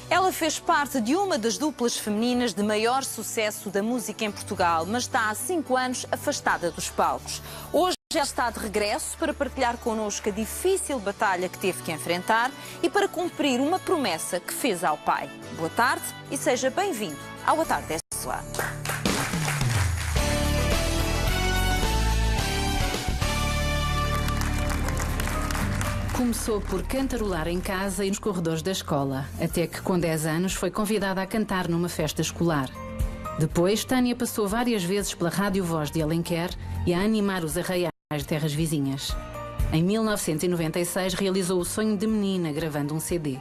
Ela fez parte de uma das duplas femininas de maior sucesso da música em Portugal, mas está há 5 anos afastada dos palcos. Hoje já está de regresso para partilhar connosco a difícil batalha que teve que enfrentar e para cumprir uma promessa que fez ao pai. Boa tarde e seja bem-vindo ao Boa Tarde é Sua. Começou por cantarolar em casa e nos corredores da escola, até que com 10 anos foi convidada a cantar numa festa escolar. Depois, Tânia passou várias vezes pela Rádio Voz de Alenquer e a animar os arraiais de terras vizinhas. Em 1996 realizou o sonho de menina gravando um CD.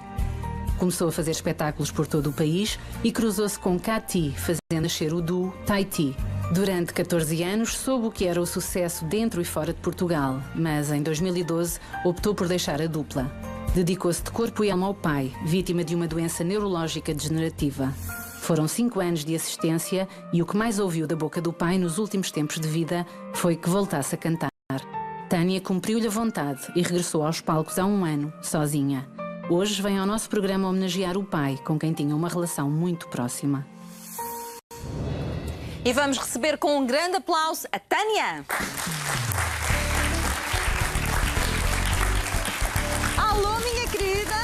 Começou a fazer espetáculos por todo o país e cruzou-se com Cati, fazendo nascer o duo Taiti. Durante 14 anos soube o que era o sucesso dentro e fora de Portugal, mas em 2012 optou por deixar a dupla. Dedicou-se de corpo e alma ao pai, vítima de uma doença neurológica degenerativa. Foram 5 anos de assistência e o que mais ouviu da boca do pai nos últimos tempos de vida foi que voltasse a cantar. Tânia cumpriu-lhe a vontade e regressou aos palcos há 1 ano, sozinha. Hoje vem ao nosso programa homenagear o pai, com quem tinha uma relação muito próxima. E vamos receber com um grande aplauso a Tânia. Alô, minha querida.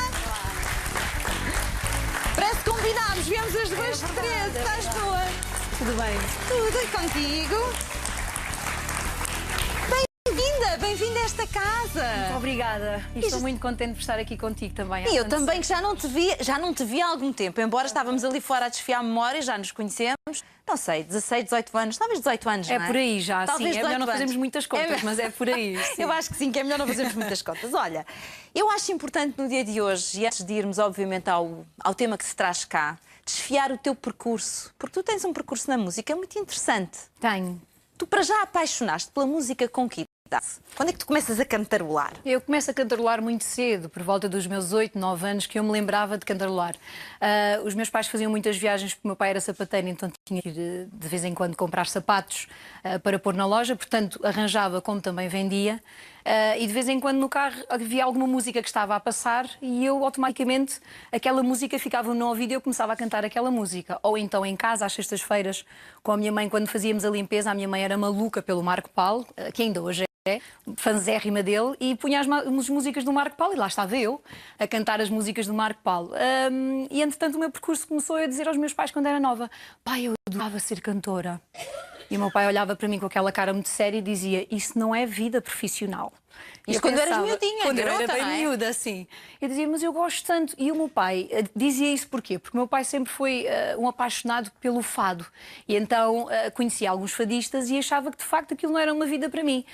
Parece que combinámos, viemos as duas de 13. Estás boa? Tudo bem? Tudo e contigo? Bem-vinda a esta casa. Muito obrigada. E estou muito contente por estar aqui contigo também. E eu também, que já não te vi há algum tempo. Embora estávamos ali fora a desfiar a memória, já nos conhecemos. Não sei, 16, 18 anos, talvez 18 anos, não é? É por aí já, talvez sim. É melhor não fazermos muitas contas, mas é por aí. Sim. Eu acho que sim, que é melhor não fazermos muitas contas. Olha, eu acho importante no dia de hoje, e antes de irmos, obviamente, ao tema que se traz cá, desfiar o teu percurso. Porque tu tens um percurso na música muito interessante. Tenho. Tu para já apaixonaste pela música com que idade? Quando é que tu começas a cantarolar? Eu começo a cantarolar muito cedo, por volta dos meus 8, 9 anos, que eu me lembrava de cantarolar. Os meus pais faziam muitas viagens, porque o meu pai era sapateiro, então tinha que ir de vez em quando comprar sapatos para pôr na loja, portanto arranjava como também vendia. E de vez em quando no carro havia alguma música que estava a passar e eu automaticamente, aquela música ficava no ouvido e eu começava a cantar aquela música. Ou então em casa, às sextas-feiras, com a minha mãe, quando fazíamos a limpeza, a minha mãe era maluca pelo Marco Paulo, que ainda hoje é fanzérrima dele, e punha as músicas do Marco Paulo e lá estava eu a cantar as músicas do Marco Paulo. E entretanto o meu percurso começou a dizer aos meus pais quando era nova: pai, eu adorava ser cantora. E o meu pai olhava para mim com aquela cara muito séria e dizia: isso não é vida profissional. Isso quando eras miudinha, quando garota, eu era bem miúda, sim. Eu dizia: mas eu gosto tanto. E o meu pai dizia isso porquê? Porque o meu pai sempre foi um apaixonado pelo fado. E então conhecia alguns fadistas e achava que de facto aquilo não era uma vida para mim.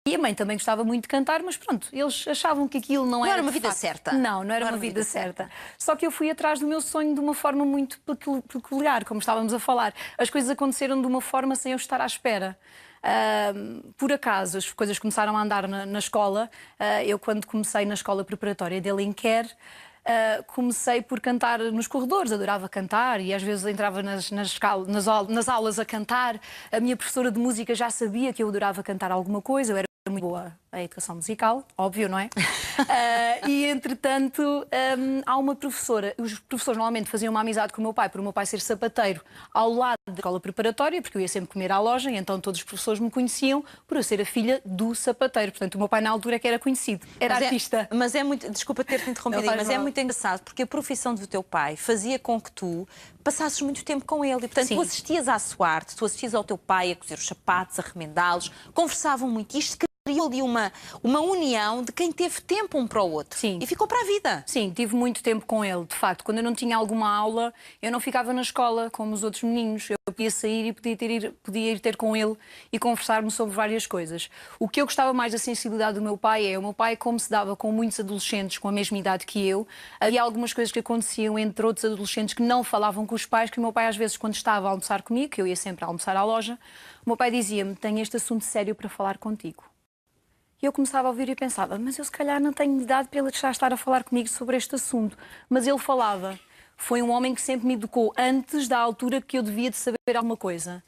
E a mãe também gostava muito de cantar, mas pronto, eles achavam que aquilo não era uma vida certa. Não era uma vida certa. Só que eu fui atrás do meu sonho de uma forma muito peculiar, como estávamos a falar. As coisas aconteceram de uma forma sem eu estar à espera. Por acaso, as coisas começaram a andar na escola. Eu, quando comecei na escola preparatória de Alenquer, comecei por cantar nos corredores, adorava cantar e às vezes entrava nas aulas a cantar. A minha professora de música já sabia que eu adorava cantar alguma coisa, eu era muito boa a educação musical, óbvio, não é? E entretanto há uma professora, os professores normalmente faziam uma amizade com o meu pai, por o meu pai ser sapateiro ao lado da escola preparatória, porque eu ia sempre comer à loja, e então todos os professores me conheciam por eu ser a filha do sapateiro. Portanto, o meu pai na altura que era conhecido, era artista. Mas é muito, desculpa ter-te interrompido, mas mal. é muito engraçado, porque a profissão do teu pai fazia com que tu passasses muito tempo com ele. E, portanto, Sim. tu assistias à sua arte, tu assistias ao teu pai a cozer os sapatos, a remendá-los, conversavam muito. Isto criou ali uma união de quem teve tempo um para o outro. Sim. E ficou para a vida. Sim, tive muito tempo com ele, de facto. Quando eu não tinha alguma aula, eu não ficava na escola como os outros meninos. Eu podia sair e podia ir ter com ele e conversar-me sobre várias coisas. O que eu gostava mais da sensibilidade do meu pai é: o meu pai, como se dava com muitos adolescentes com a mesma idade que eu, havia algumas coisas que aconteciam entre outros adolescentes que não falavam com os pais, que o meu pai às vezes, quando estava a almoçar comigo, que eu ia sempre a almoçar à loja, o meu pai dizia-me: tenho este assunto sério para falar contigo. E eu começava a ouvir e pensava: mas eu se calhar não tenho idade para ele já estar a falar comigo sobre este assunto. Mas ele falava. foi um homem que sempre me educou antes da altura que eu devia de saber alguma coisa.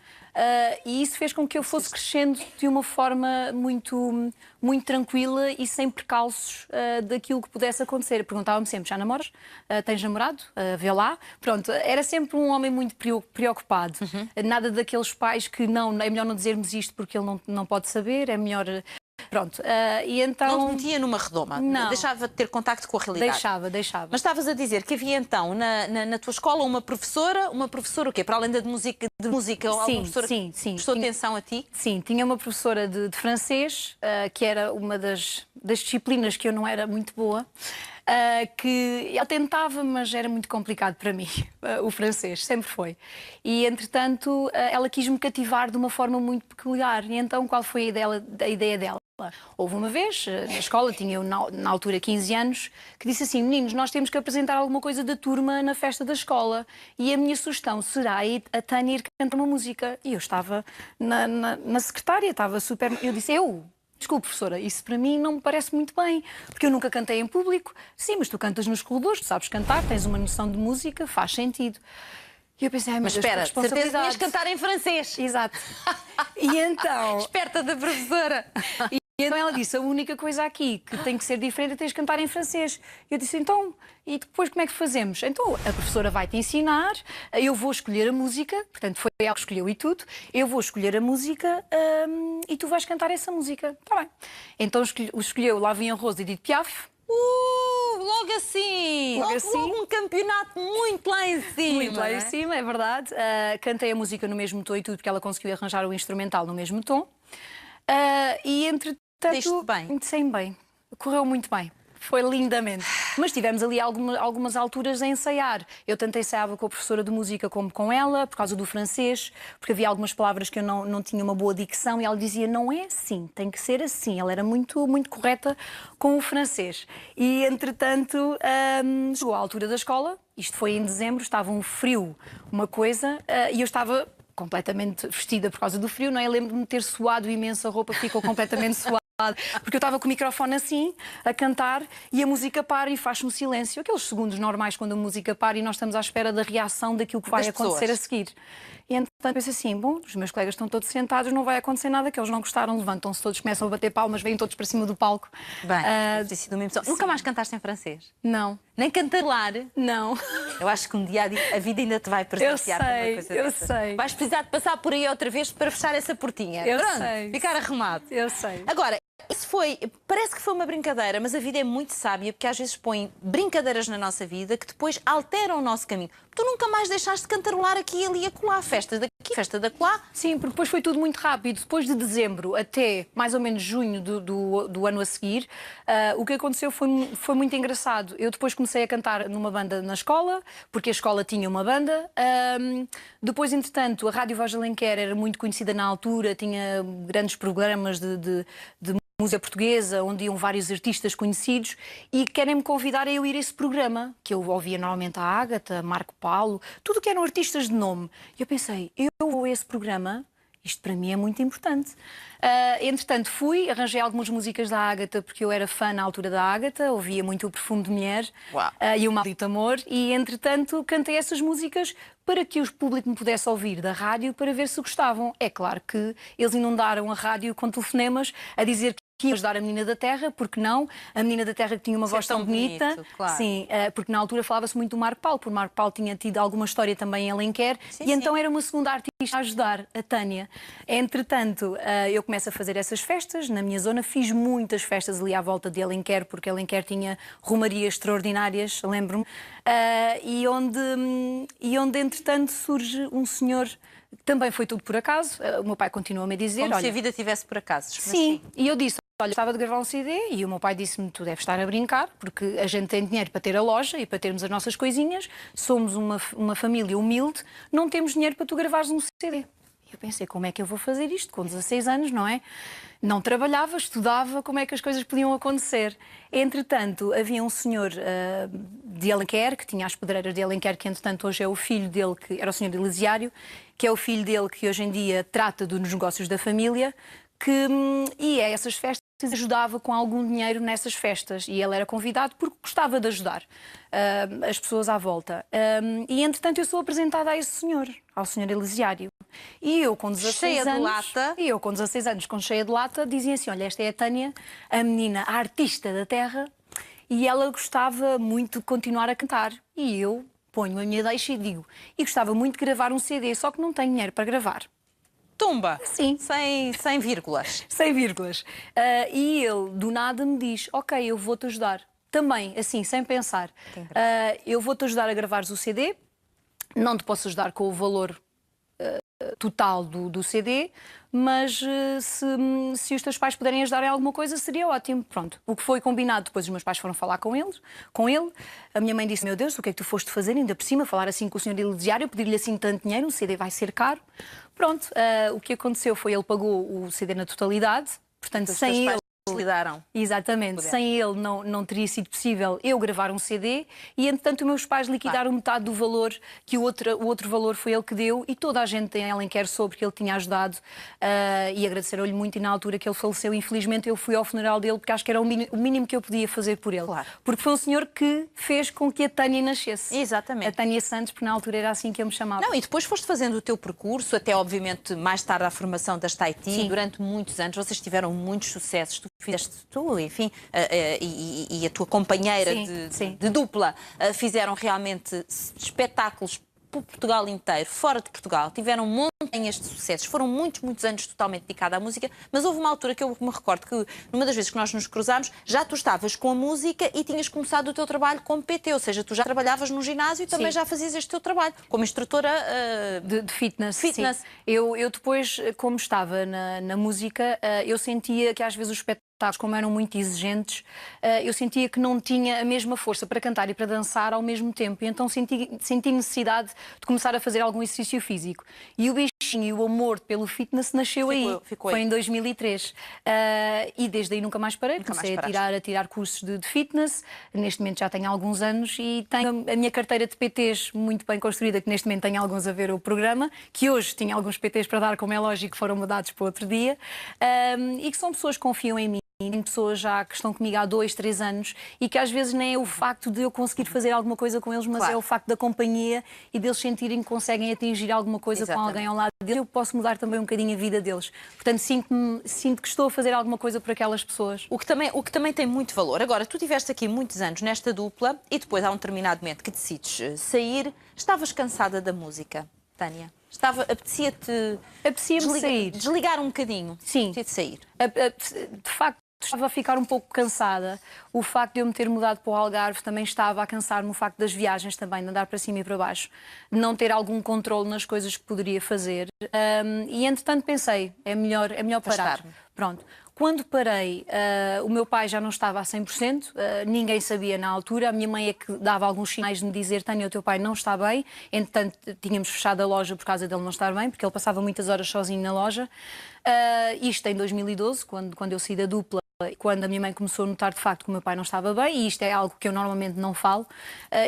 E isso fez com que eu fosse crescendo de uma forma muito, muito tranquila e sem precalços daquilo que pudesse acontecer. Perguntava-me sempre, já namoras? Tens namorado? Vê lá. Pronto, era sempre um homem muito preocupado. Nada daqueles pais que não, é melhor não dizermos isto porque ele não pode saber, é melhor... Pronto, e então... Não te metia numa redoma? Não. Deixava de ter contacto com a realidade? Deixava. Mas estavas a dizer que havia então na tua escola uma professora o quê? Para além da de música, alguma professora sim. prestou atenção a ti? Sim, tinha uma professora de francês, que era uma das disciplinas que eu não era muito boa, que ela tentava, mas era muito complicado para mim, o francês, sempre foi. E, entretanto, ela quis-me cativar de uma forma muito peculiar. E então, qual foi a ideia dela? Houve uma vez, na escola, tinha eu na altura 15 anos, que disse assim, meninos, nós temos que apresentar alguma coisa da turma na festa da escola e a minha sugestão será a Tânia ir cantar uma música. E eu estava na secretária, estava super... Eu disse, desculpe, professora, isso para mim não me parece muito bem, porque eu nunca cantei em público. Sim, mas tu cantas nos corredores, tu sabes cantar, tens uma noção de música, faz sentido. E eu pensei, mas espera, certeza que ias cantar em francês. Exato. E então... Esperta da professora. E então ela disse, a única coisa aqui que tem que ser diferente é tens de cantar em francês. Eu disse, então, e depois como é que fazemos? Então a professora vai-te ensinar, eu vou escolher a música, portanto foi ela que escolheu e tudo, eu vou escolher a música e tu vais cantar essa música. Está bem. Então escolheu Lá Vinha Rose e Edith Piaf. Logo assim! Logo um campeonato muito lá em cima. Muito lá em cima, é verdade. Cantei a música no mesmo tom e tudo, porque ela conseguiu arranjar o instrumental no mesmo tom. E entretanto, sei bem, correu muito bem, foi lindamente. Mas tivemos ali algumas alturas a ensaiar. Eu tanto ensaiava com a professora de música como com ela, por causa do francês, porque havia algumas palavras que eu não tinha uma boa dicção e ela dizia, não é assim, tem que ser assim. Ela era muito, muito correta com o francês. E entretanto, chegou à altura da escola, isto foi em dezembro, estava um frio, uma coisa, e eu estava completamente vestida por causa do frio, não é? Eu lembro-me de ter suado imenso, a roupa ficou completamente suada, porque eu estava com o microfone assim, a cantar, e a música para e faz-me silêncio. Aqueles segundos normais quando a música para e nós estamos à espera da reação daquilo que vai acontecer a seguir. E então penso assim, bom, os meus colegas estão todos sentados, não vai acontecer nada, que eles não gostaram, levantam-se todos, começam a bater palmas, vêm todos para cima do palco. Bem, tem sido uma emoção. Nunca mais cantaste em francês? Não. Nem cantarolar? Não. Eu acho que um dia a vida ainda te vai presenciar com uma coisa dessa. Eu sei. Vais precisar de passar por aí outra vez para fechar essa portinha. Eu Pronto, sei. ficar arrumado. Eu sei. Agora, isso parece que foi uma brincadeira, mas a vida é muito sábia, porque às vezes põe brincadeiras na nossa vida que depois alteram o nosso caminho. Tu nunca mais deixaste de cantarolar aqui e ali e acolá, festa daqui, festa da acolá. Sim, porque depois foi tudo muito rápido. Depois de dezembro até mais ou menos junho do ano a seguir, o que aconteceu foi muito engraçado. Eu depois comecei a cantar numa banda na escola, porque a escola tinha uma banda. Depois, entretanto, a Rádio Voz de Alenquer era muito conhecida na altura, tinha grandes programas de música portuguesa, onde iam vários artistas conhecidos e querem-me convidar a eu ir a esse programa, que eu ouvia normalmente a Ágata, Marco Paulo, tudo que eram artistas de nome. E eu pensei, eu vou a esse programa, isto para mim é muito importante. Entretanto, arranjei algumas músicas da Ágata, porque eu era fã na altura da Ágata, ouvia muito o Perfume de Mulher e o Maldito Amor, e entretanto cantei essas músicas para que o público me pudesse ouvir da rádio para ver se gostavam. É claro que eles inundaram a rádio com telefonemas a dizer que iam ajudar a Menina da Terra, porque não? A Menina da Terra que tinha uma voz tão bonita. Bonito, claro. Sim, porque na altura falava-se muito do Marco Paulo, porque o Marco Paulo tinha tido alguma história também em Alenquer, então era uma segunda artista a ajudar, a Tânia. Entretanto, eu começo a fazer essas festas na minha zona, fiz muitas festas ali à volta de Alenquer, porque Alenquer tinha romarias extraordinárias, lembro-me, e onde entretanto surge um senhor. Também foi tudo por acaso, o meu pai continua-me a dizer... Como se a vida tivesse por acaso. Sim, e eu disse, olha, estava de gravar um CD e o meu pai disse-me, tu deves estar a brincar, porque a gente tem dinheiro para ter a loja e para termos as nossas coisinhas, somos uma família humilde, não temos dinheiro para tu gravares um CD. E eu pensei, como é que eu vou fazer isto com 16 anos, não é? Não trabalhava, estudava, como é que as coisas podiam acontecer? Entretanto, havia um senhor de Alenquer, que tinha as pedreiras de Alenquer, que entretanto hoje é o filho dele, que era o senhor Elisiário, que é o filho dele que hoje em dia trata dos negócios da família, e é essas festas ajudava com algum dinheiro nessas festas e ele era convidado porque gostava de ajudar as pessoas à volta. E entretanto eu sou apresentada a esse senhor, ao senhor Elisiário. E eu com 16 cheia anos, de lata. E eu com 16 anos, com cheia de lata, dizia assim: olha, esta é a Tânia, a menina, a artista da terra, e ela gostava muito de continuar a cantar. E eu ponho a minha deixa e digo: e gostava muito de gravar um CD, só que não tenho dinheiro para gravar. Tumba! Sim. Sem vírgulas. Sem vírgulas. E ele, do nada, me diz: ok, eu vou-te ajudar. Também, assim, sem pensar. Eu vou-te ajudar a gravares o CD, não te posso ajudar com o valor total do CD, mas se os teus pais puderem ajudar em alguma coisa, seria ótimo. Pronto. O que foi combinado, depois os meus pais foram falar com ele. A minha mãe disse: meu Deus, o que é que tu foste fazer? Ainda por cima, falar assim com o senhor Elisiário, pedir-lhe assim tanto dinheiro, um CD vai ser caro. Pronto, o que aconteceu foi ele pagou o CD na totalidade, portanto, sem ele... Lidaram. Exatamente. Sem ele não teria sido possível eu gravar um CD e, entretanto, os meus pais liquidaram metade do valor, que o outro valor foi ele que deu, e toda a gente em Alenquer soube que ele tinha ajudado e agradeceram-lhe muito. E na altura que ele faleceu, infelizmente, eu fui ao funeral dele porque acho que era o mínimo que eu podia fazer por ele. Claro. Porque foi um senhor que fez com que a Tânia nascesse. Exatamente. A Tânia Santos, porque na altura era assim que eu me chamava. Não, e depois foste fazendo o teu percurso, até obviamente mais tarde a formação das Tahiti. Sim. Durante muitos anos vocês tiveram muitos sucessos. Tu fizeste enfim, e a tua companheira de dupla fizeram realmente espetáculos por Portugal inteiro, fora de Portugal, tiveram montanhas de sucessos, foram muitos anos totalmente dedicados à música, mas houve uma altura que eu me recordo que, numa das vezes que nós nos cruzámos, já tu estavas com a música e tinhas começado o teu trabalho como PT, ou seja, tu já trabalhavas no ginásio e também já fazias este teu trabalho, como instrutora de fitness. Sim. Eu depois, como estava na música, eu sentia que às vezes os espetáculos, como eram muito exigentes, eu sentia que não tinha a mesma força para cantar e para dançar ao mesmo tempo. E então senti necessidade de começar a fazer algum exercício físico. E o bichinho e o amor pelo fitness nasceu Foi em 2003. E desde aí nunca mais parei. Comecei a tirar cursos de fitness. Neste momento já tenho alguns anos e tenho a minha carteira de PTs muito bem construída, que neste momento tenho alguns a ver o programa, que hoje tinha alguns PTs para dar, como é lógico, foram mudados para outro dia. E que são pessoas que confiam em mim. Tem pessoas já que estão comigo há 2, 3 anos e que às vezes nem é o facto de eu conseguir fazer alguma coisa com eles, mas é o facto da companhia e deles sentirem que conseguem atingir alguma coisa com alguém ao lado deles. Eu posso mudar também um bocadinho a vida deles. Portanto, sinto que estou a fazer alguma coisa por aquelas pessoas. O que também tem muito valor. Agora, tu tiveste aqui muitos anos nesta dupla e depois há um determinado momento que decides sair. Estavas cansada da música, Tânia? Apetecia-me sair. Desligar um bocadinho. Sim. De sair. De facto, estava a ficar um pouco cansada. O facto de eu me ter mudado para o Algarve também estava a cansar-me. O facto das viagens também, de andar para cima e para baixo, de não ter algum controle nas coisas que poderia fazer. E entretanto pensei, é melhor parar. Pronto. Quando parei, o meu pai já não estava a 100%, ninguém sabia na altura. A minha mãe é que dava alguns sinais de me dizer: Tânia, o teu pai não está bem. Entretanto, tínhamos fechado a loja por causa dele não estar bem, porque ele passava muitas horas sozinho na loja. Isto em 2012, quando eu saí da dupla, quando a minha mãe começou a notar de facto que o meu pai não estava bem, e isto é algo que eu normalmente não falo,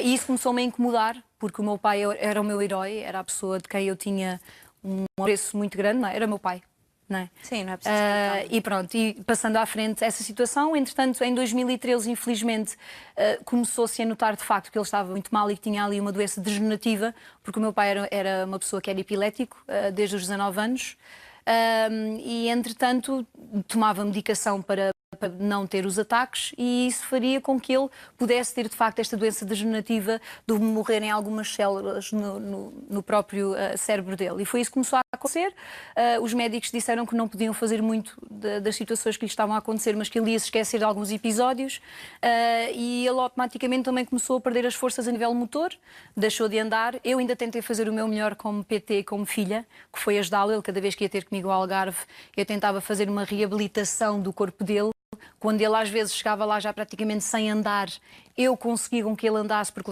e isso começou-me a incomodar, porque o meu pai era o meu herói, era a pessoa de quem eu tinha um apreço muito grande, não é? Era meu pai. Não é? Sim, não é preciso. E pronto, e passando à frente essa situação, entretanto, em 2013, infelizmente, começou-se a notar de facto que ele estava muito mal e que tinha ali uma doença degenerativa, porque o meu pai era uma pessoa que era epilético desde os 19 anos, e entretanto tomava medicação para não ter os ataques, e isso faria com que ele pudesse ter de facto esta doença degenerativa de morrerem algumas células no próprio cérebro dele. E foi isso que começou a acontecer. Os médicos disseram que não podiam fazer muito das situações que lhe estavam a acontecer, mas que ele ia se esquecer de alguns episódios, e ele automaticamente também começou a perder as forças a nível motor, deixou de andar. Eu ainda tentei fazer o meu melhor como PT, como filha, que foi ajudá-lo. Ele, cada vez que ia ter comigo ao Algarve, eu tentava fazer uma reabilitação do corpo dele. Quando ele às vezes chegava lá já praticamente sem andar, eu conseguia com que ele andasse, porque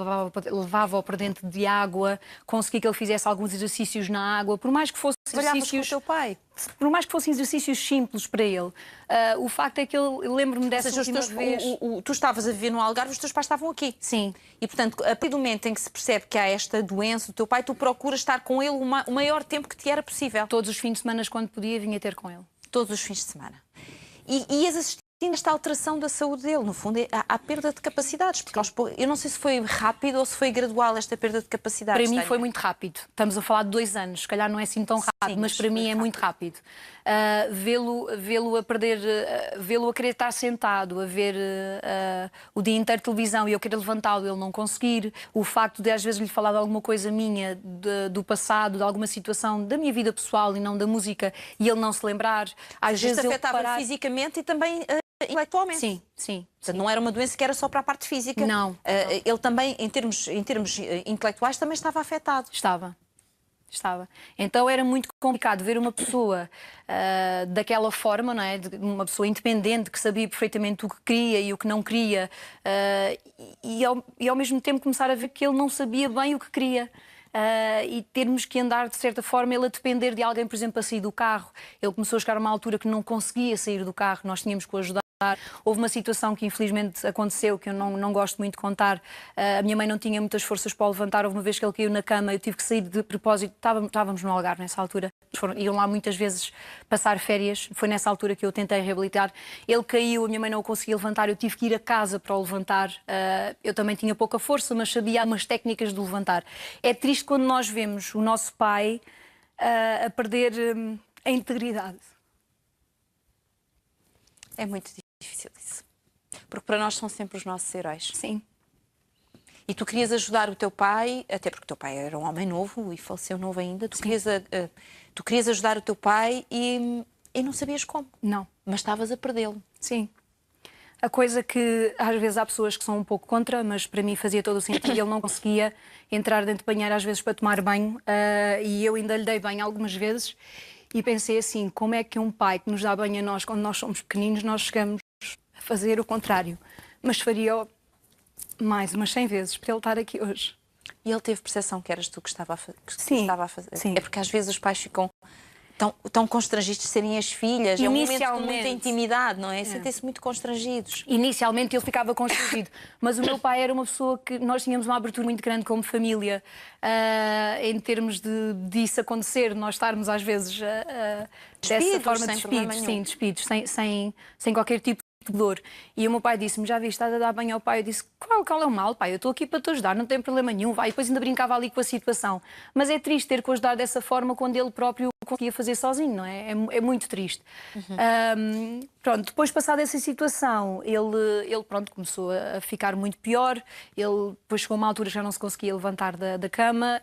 levava-o para dentro de água, consegui que ele fizesse alguns exercícios na água, por mais que fossem exercícios... com o teu pai? Por mais que fossem exercícios simples para ele. O facto é que eu lembro-me dessa última vez... Tu estavas a viver no Algarve, os teus pais estavam aqui. Sim. E, portanto, a partir do momento em que se percebe que há esta doença do teu pai, tu procuras estar com ele o maior tempo que te era possível. Todos os fins de semana, quando podia, vinha ter com ele. Todos os fins de semana. E ias assistir esta alteração da saúde dele. No fundo, há perda de capacidades. Porque eu não sei se foi rápido ou se foi gradual esta perda de capacidades. Para mim foi muito rápido. Estamos a falar de 2 anos. Se calhar não é assim tão rápido, mas para mim é muito rápido. Vê-lo a perder, vê-lo a querer estar sentado, a ver o dia inteiro televisão e eu querer levantá-lo, ele não conseguir. O facto de às vezes lhe falar de alguma coisa minha, do passado, de alguma situação da minha vida pessoal e não da música, e ele não se lembrar. Às vezes isto afetava fisicamente e também intelectualmente. Sim, sim. Portanto, não era uma doença que era só para a parte física. Não. Ele também, em termos intelectuais, também estava afetado. Estava. Então era muito complicado ver uma pessoa daquela forma, não é? Uma pessoa independente que sabia perfeitamente o que queria e o que não queria, e ao mesmo tempo começar a ver que ele não sabia bem o que queria. E termos que andar, de certa forma, ele a depender de alguém, por exemplo, a sair do carro. Ele começou a chegar a uma altura que não conseguia sair do carro, nós tínhamos que o ajudar. Houve uma situação que infelizmente aconteceu, que eu não gosto muito de contar. A minha mãe não tinha muitas forças para o levantar. Houve uma vez que ele caiu na cama, eu tive que sair de propósito. Estávamos no Algarve nessa altura. Iam lá muitas vezes passar férias. Foi nessa altura que eu tentei reabilitar. Ele caiu, a minha mãe não o conseguia levantar. Eu tive que ir a casa para o levantar. Eu também tinha pouca força, mas sabia umas técnicas de levantar. É triste quando nós vemos o nosso pai a perder a integridade. É muito difícil isso. Porque para nós são sempre os nossos heróis. Sim. E tu querias ajudar o teu pai, até porque o teu pai era um homem novo e faleceu novo ainda. Tu querias ajudar o teu pai e não sabias como. Não. Mas estavas a perdê-lo. Sim. A coisa que às vezes há pessoas que são um pouco contra, mas para mim fazia todo o sentido. Ele não conseguia entrar dentro de banheiro às vezes para tomar banho e eu ainda lhe dei banho algumas vezes. E pensei assim, como é que um pai que nos dá banho a nós, quando nós somos pequeninos, nós chegamos a fazer o contrário. Mas faria mais umas 100 vezes para ele estar aqui hoje. E ele teve percepção que eras tu que estava a fazer? Sim. É porque às vezes os pais ficam tão constrangidos de serem as filhas. É um momento de muita intimidade, não é? Sentem-se muito constrangidos. Inicialmente ele ficava constrangido, mas o meu pai era uma pessoa que nós tínhamos uma abertura muito grande como família, em termos disso acontecer, nós estarmos às vezes dessa forma despidos, sem qualquer tipo de dor. E o meu pai disse-me, já viste, estás a dar banho ao pai? Eu disse, qual é o mal, pai? Eu estou aqui para te ajudar, não tem problema nenhum, vai. E depois ainda brincava ali com a situação. Mas é triste ter que o ajudar dessa forma quando ele próprio conseguia fazer sozinho, não é? É muito triste. Pronto, depois passada essa situação, ele pronto, começou a ficar muito pior. Ele depois chegou a uma altura que já não se conseguia levantar da cama.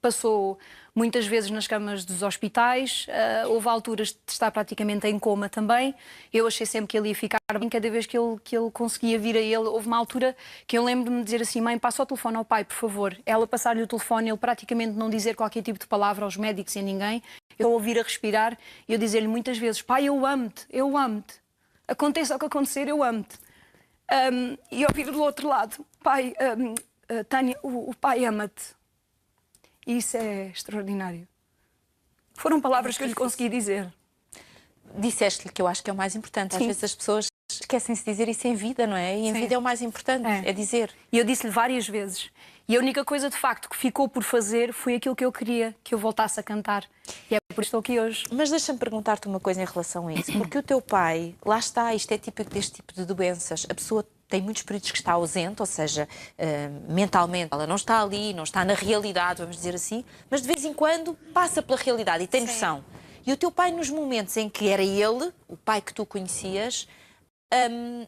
Passou muitas vezes nas camas dos hospitais, houve alturas de estar praticamente em coma também. Eu achei sempre que ele ia ficar bem, cada vez que ele conseguia vir a ele. Houve uma altura que eu lembro-me de dizer assim, mãe, passa o telefone ao pai, por favor. Ela passar-lhe o telefone, ele praticamente não dizer qualquer tipo de palavra aos médicos e a ninguém. Eu ouvir a respirar e eu dizer-lhe muitas vezes, pai, eu amo-te, eu amo-te. Aconteça o que acontecer, eu amo-te. E ouvir do outro lado, pai, Tânia, o pai ama-te. Isso é extraordinário. Foram palavras que eu lhe consegui dizer. Disseste-lhe que eu acho que é o mais importante. Sim. Às vezes as pessoas esquecem-se de dizer isso em vida, não é? E em vida é o mais importante, é dizer. E eu disse-lhe várias vezes. E a única coisa, de facto, que ficou por fazer foi aquilo que eu queria, que eu voltasse a cantar. E é por isso que estou aqui hoje. Mas deixa-me perguntar-te uma coisa em relação a isso. Porque o teu pai, lá está, isto é típico deste tipo de doenças. A pessoa tem muitos períodos que está ausente, ou seja, mentalmente ela não está ali, não está na realidade, vamos dizer assim, mas de vez em quando passa pela realidade e tem noção. E o teu pai, nos momentos em que era ele, o pai que tu conhecias,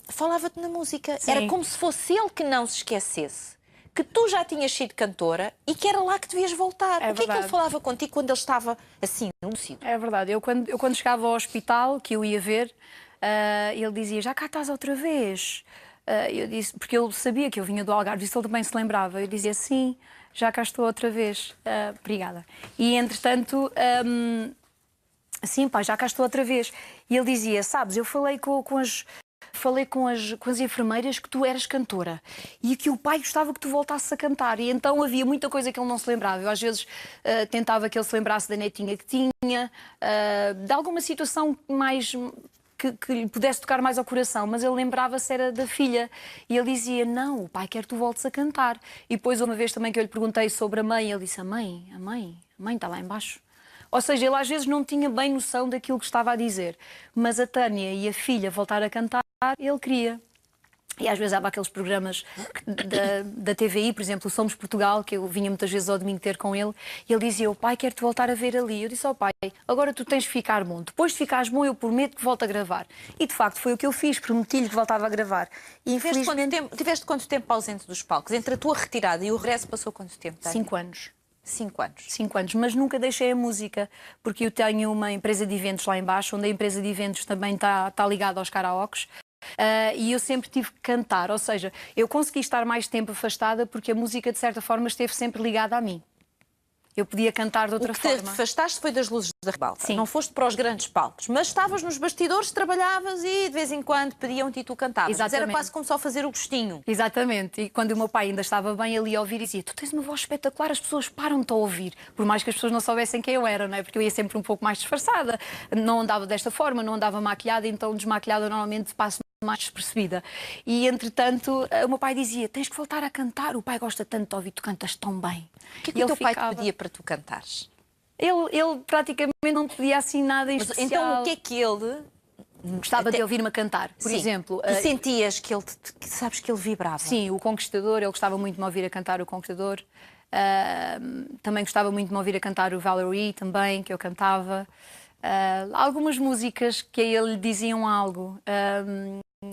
falava-te na música. Sim. Era como se fosse ele que não se esquecesse, que tu já tinhas sido cantora e que era lá que devias voltar. O que é que ele falava contigo quando ele estava assim, lúcido? É verdade. Eu quando chegava ao hospital, que eu ia ver, ele dizia, já cá estás outra vez? Eu disse, porque ele sabia que eu vinha do Algarve, isso ele também se lembrava. Eu dizia, sim, já cá estou outra vez. Obrigada. E, entretanto, sim, pai, já cá estou outra vez. E ele dizia, sabes, eu falei com as enfermeiras que tu eras cantora e que o pai gostava que tu voltasses a cantar. E então havia muita coisa que ele não se lembrava. Eu às vezes tentava que ele se lembrasse da netinha que tinha, de alguma situação mais... Que lhe pudesse tocar mais ao coração, mas ele lembrava-se era da filha. E ele dizia, não, o pai quer que tu voltes a cantar. E depois, uma vez também que eu lhe perguntei sobre a mãe, ele disse, a mãe está lá embaixo. Ou seja, ele às vezes não tinha bem noção daquilo que estava a dizer. Mas a Tânia e a filha voltar a cantar ele queria. E às vezes há aqueles programas da TVI, por exemplo, o Somos Portugal, que eu vinha muitas vezes ao domingo ter com ele, e ele dizia, o pai, quero-te voltar a ver ali. Eu disse ao pai, agora tu tens de ficar bom. Depois de ficares bom, eu prometo que volto a gravar. E de facto foi o que eu fiz, prometi-lhe que voltava a gravar. E Tiveste quanto tempo ausente dos palcos? Entre a tua retirada e o regresso passou quanto tempo? 5 anos. 5 anos. 5 anos, mas nunca deixei a música, porque eu tenho uma empresa de eventos lá embaixo, onde a empresa de eventos também está ligada aos karaokes. E eu sempre tive que cantar, ou seja, eu consegui estar mais tempo afastada porque a música de certa forma esteve sempre ligada a mim. Eu podia cantar de outra forma. O que te afastaste foi das luzes da ribalta. Sim. Não foste para os grandes palcos, mas estavas nos bastidores, trabalhavas e de vez em quando pediam-te e tu cantavas. Exatamente. Mas era quase como só fazer o gostinho. Exatamente. E quando o meu pai ainda estava bem, ele ia ouvir e dizia, tu tens uma voz espetacular, as pessoas param-te a ouvir. Por mais que as pessoas não soubessem quem eu era, não é? Porque eu ia sempre um pouco mais disfarçada. Não andava desta forma, não andava maquilhada, então desmaquilhada normalmente passo mais despercebida. E, entretanto, o meu pai dizia, tens que voltar a cantar, o pai gosta tanto de ouvir, tu cantas tão bem. O que é que o teu pai te pedia para tu cantares? Ele praticamente não pedia assim nada em especial. Então, o que é que ele... Gostava de ouvir-me a cantar, por exemplo. E sentias que ele, sabes que ele vibrava? Sim, o Conquistador, ele gostava muito de me ouvir a cantar o Conquistador. Também gostava muito de me ouvir a cantar o Valerie, também, que eu cantava. Algumas músicas que a ele lhe diziam algo.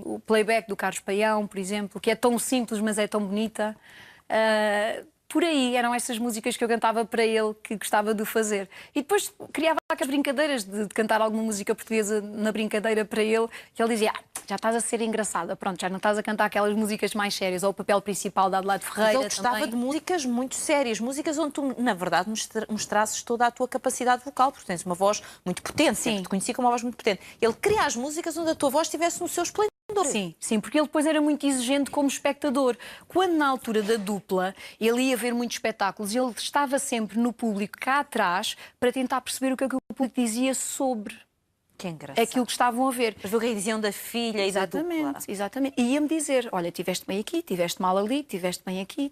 O Playback do Carlos Paião, por exemplo, que é tão simples, mas é tão bonita. Por aí eram essas músicas que eu cantava para ele, que gostava de fazer. E depois criava aquelas brincadeiras de cantar alguma música portuguesa na brincadeira para ele, que ele dizia, já estás a ser engraçada, pronto, já não estás a cantar aquelas músicas mais sérias, ou o papel principal da Adelaide Ferreira. Ele gostava também. de músicas muito sérias, músicas onde tu, na verdade, mostrasses toda a tua capacidade vocal, porque tens uma voz muito potente, sempre te conheci como uma voz muito potente. Ele queria as músicas onde a tua voz estivesse no seu esplendor. Sim, sim, porque ele depois era muito exigente como espectador. Quando na altura da dupla ele ia ver muitos espetáculos, ele estava sempre no público cá atrás para tentar perceber o que é que o público dizia sobre aquilo que estavam a ver. Mas ver o que diziam da filha e da dupla. Exatamente. E ia-me dizer, olha, estiveste bem aqui, estiveste mal ali, estiveste bem aqui.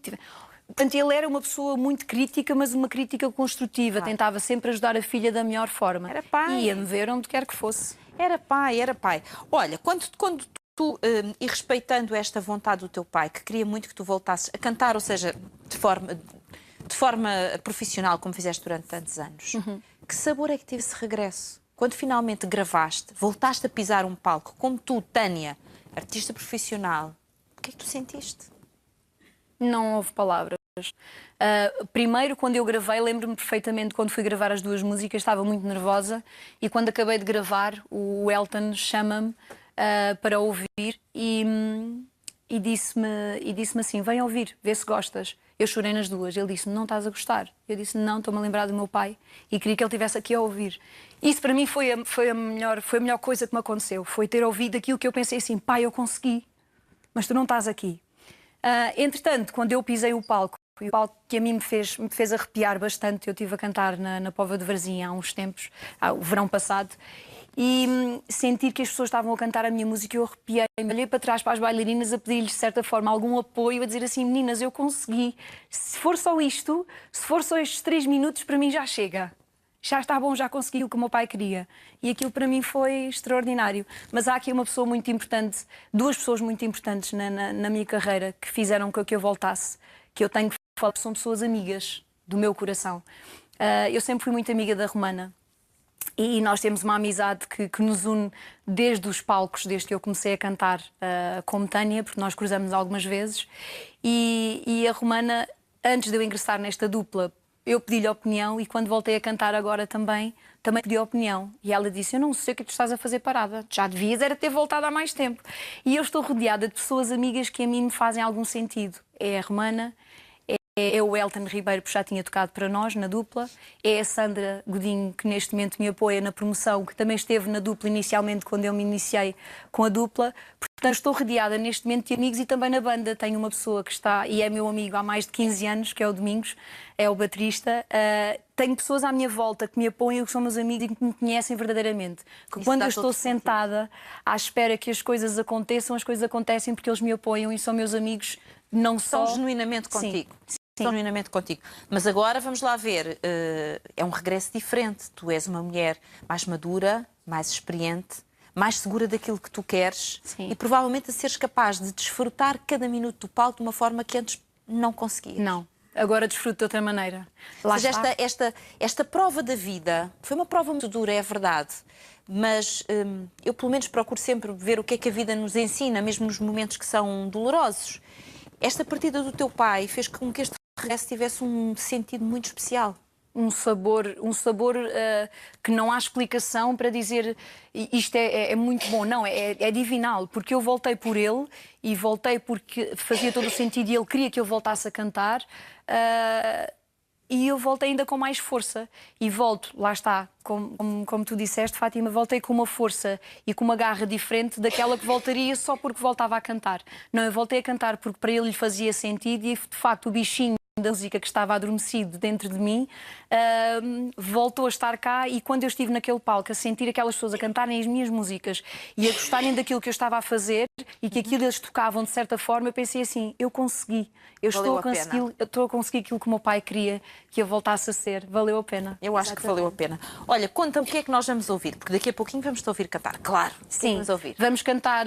Portanto, ele era uma pessoa muito crítica, mas uma crítica construtiva. Claro. Tentava sempre ajudar a filha da melhor forma. Era pai. E ia-me ver onde quer que fosse. Era pai, era pai. Olha, quando tu, e respeitando esta vontade do teu pai, que queria muito que tu voltasses a cantar, ou seja, de forma profissional, como fizeste durante tantos anos, que sabor é que teve esse regresso? Quando finalmente gravaste, voltaste a pisar um palco, como tu, Tânia, artista profissional, o que é que tu sentiste? Não houve palavras. Primeiro, quando eu gravei, lembro-me perfeitamente quando fui gravar as duas músicas, estava muito nervosa e quando acabei de gravar, o Elton chama-me para ouvir e disse-me assim, vem ouvir, vê se gostas. Eu chorei nas duas. Ele disse-me, não estás a gostar? Eu disse, não, estou-me a lembrar do meu pai e queria que ele estivesse aqui a ouvir. Isso para mim foi a melhor coisa que me aconteceu. Foi ter ouvido aquilo que eu pensei assim, pai, eu consegui, mas tu não estás aqui. Entretanto, quando eu pisei o palco, e o palco que a mim me fez arrepiar bastante, eu estive a cantar na Póvoa de Varzim há uns tempos, o verão passado, e sentir que as pessoas estavam a cantar a minha música, eu arrepiei, olhei para trás para as bailarinas a pedir-lhes, de certa forma, algum apoio, a dizer assim, meninas, eu consegui, se for só isto, se for só estes 3 minutos, para mim já chega. Já está bom, já consegui o que o meu pai queria. E aquilo para mim foi extraordinário. Mas há aqui uma pessoa muito importante, duas pessoas muito importantes na minha carreira que fizeram com que eu voltasse, que eu tenho que falar, são pessoas amigas do meu coração. Eu sempre fui muito amiga da Romana. E nós temos uma amizade que nos une desde os palcos, desde que eu comecei a cantar como Tânia, porque nós cruzamos algumas vezes. E a Romana, antes de eu ingressar nesta dupla, eu pedi-lhe opinião e quando voltei a cantar agora também pedi opinião. E ela disse, eu não sei o que tu estás a fazer parada, já devias era ter voltado há mais tempo. E eu estou rodeada de pessoas amigas que a mim me fazem algum sentido. É a Romana, é o Elton Ribeiro, que já tinha tocado para nós na dupla, é a Sandra Godinho, que neste momento me apoia na promoção, que também esteve na dupla inicialmente quando eu me iniciei com a dupla. Portanto, estou rodeada neste momento de amigos e também na banda tenho uma pessoa que está e é meu amigo há mais de 15 anos, que é o Domingos, é o baterista. Tenho pessoas à minha volta que me apoiam, que são meus amigos e que me conhecem verdadeiramente. Que quando eu estou sentada à espera que as coisas aconteçam, as coisas acontecem porque eles me apoiam e são meus amigos, não só... Estão genuinamente contigo. Sim. Genuinamente contigo. Mas agora vamos lá ver, é um regresso diferente. Tu és uma mulher mais madura, mais experiente, mais segura daquilo que tu queres. Sim. E provavelmente a seres capaz de desfrutar cada minuto do palco de uma forma que antes não conseguias. Não. Agora desfruto de outra maneira. Lá Ou seja, está. esta prova da vida foi uma prova muito dura, é verdade. Mas eu, pelo menos, procuro sempre ver o que é que a vida nos ensina, mesmo nos momentos que são dolorosos. Esta partida do teu pai fez com que este regresso tivesse um sentido muito especial. Um sabor que não há explicação para dizer isto é muito bom. Não, é divinal, porque eu voltei por ele e voltei porque fazia todo o sentido e ele queria que eu voltasse a cantar. E eu voltei ainda com mais força. E volto, lá está, como tu disseste, Fátima, voltei com uma força e com uma garra diferente daquela que voltaria só porque voltava a cantar. Não, eu voltei a cantar porque para ele lhe fazia sentido e, de facto, o bichinho da música que estava adormecido dentro de mim voltou a estar cá. E quando eu estive naquele palco a sentir aquelas pessoas a cantarem as minhas músicas e a gostarem daquilo que eu estava a fazer e que aquilo eles tocavam de certa forma, eu pensei assim, eu consegui. Eu estou a conseguir aquilo que o meu pai queria que eu voltasse a ser. Valeu a pena. Eu acho que valeu a pena. Olha, conta-me o que é que nós vamos ouvir, porque daqui a pouquinho vamos te ouvir cantar. Claro, sim. Vamos ouvir. Vamos cantar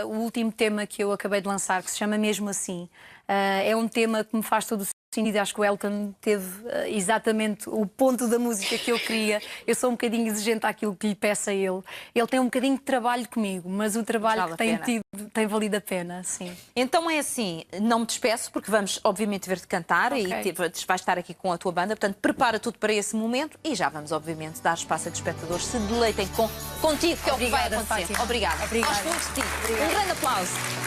o último tema que eu acabei de lançar, que se chama Mesmo Assim. É um tema que me faz todo o sentido. Acho que o Elton teve exatamente o ponto da música que eu queria. Eu sou um bocadinho exigente àquilo que lhe peço a ele. Ele tem um bocadinho de trabalho comigo, mas o trabalho que tem tido tem valido a pena, sim. Então é assim, não me despeço, porque vamos obviamente ver-te cantar e vais estar aqui com a tua banda, portanto prepara tudo para esse momento e já vamos obviamente dar espaço a que os espectadores se deleitem contigo, que é o que vai acontecer. Fátima. Obrigada. Obrigada. Aos poucos de ti. Um grande aplauso.